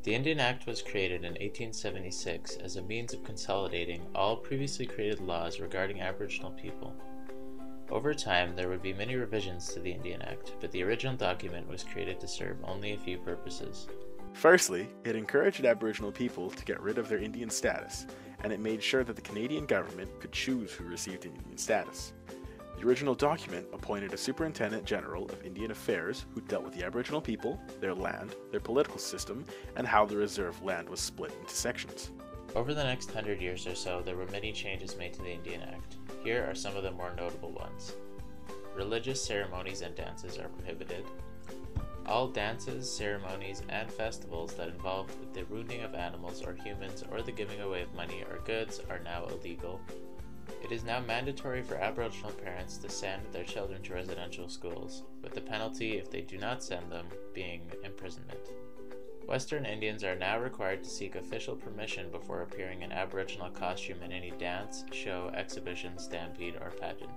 The Indian Act was created in 1876 as a means of consolidating all previously created laws regarding Aboriginal people. Over time, there would be many revisions to the Indian Act, but the original document was created to serve only a few purposes. Firstly, it encouraged Aboriginal people to get rid of their Indian status, and it made sure that the Canadian government could choose who received Indian status. The original document appointed a Superintendent General of Indian Affairs who dealt with the Aboriginal people, their land, their political system, and how the reserve land was split into sections. Over the next 100 years or so, there were many changes made to the Indian Act. Here are some of the more notable ones. Religious ceremonies and dances are prohibited. All dances, ceremonies, and festivals that involve the wounding of animals or humans or the giving away of money or goods are now illegal. It is now mandatory for Aboriginal parents to send their children to residential schools, with the penalty if they do not send them being imprisonment. Western Indians are now required to seek official permission before appearing in Aboriginal costume in any dance, show, exhibition, stampede, or pageant.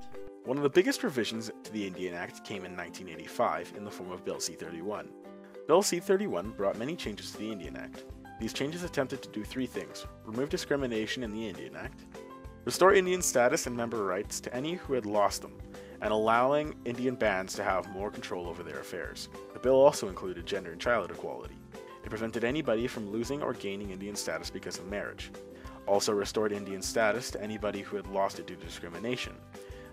One of the biggest revisions to the Indian Act came in 1985 in the form of Bill C-31. Bill C-31 brought many changes to the Indian Act. These changes attempted to do three things: remove discrimination in the Indian Act, restore Indian status and member rights to any who had lost them, and allowing Indian bands to have more control over their affairs. The bill also included gender and child equality. It prevented anybody from losing or gaining Indian status because of marriage. Also restored Indian status to anybody who had lost it due to discrimination.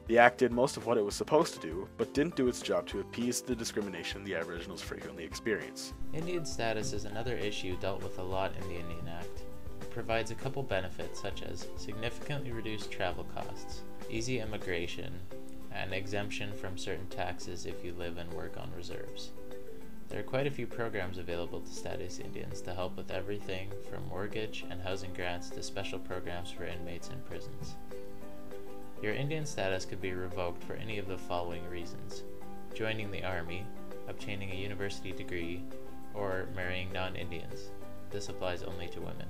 The Act did most of what it was supposed to do, but didn't do its job to appease the discrimination the Aboriginals frequently experience. Indian status is another issue dealt with a lot in the Indian Act. It provides a couple benefits such as significantly reduced travel costs, easy immigration, and exemption from certain taxes if you live and work on reserves. There are quite a few programs available to status Indians to help with everything from mortgage and housing grants to special programs for inmates in prisons. Your Indian status could be revoked for any of the following reasons: joining the army, obtaining a university degree, or marrying non-Indians. This applies only to women.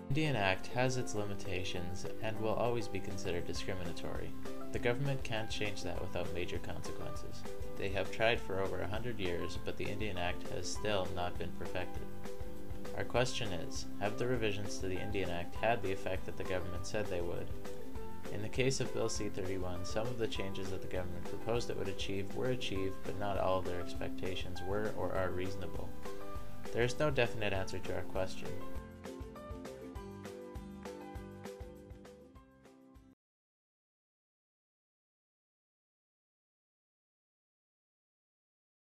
The Indian Act has its limitations and will always be considered discriminatory. The government can't change that without major consequences. They have tried for over 100 years, but the Indian Act has still not been perfected. Our question is, have the revisions to the Indian Act had the effect that the government said they would? In the case of Bill C-31, some of the changes that the government proposed it would achieve were achieved, but not all of their expectations were or are reasonable. There is no definite answer to our question.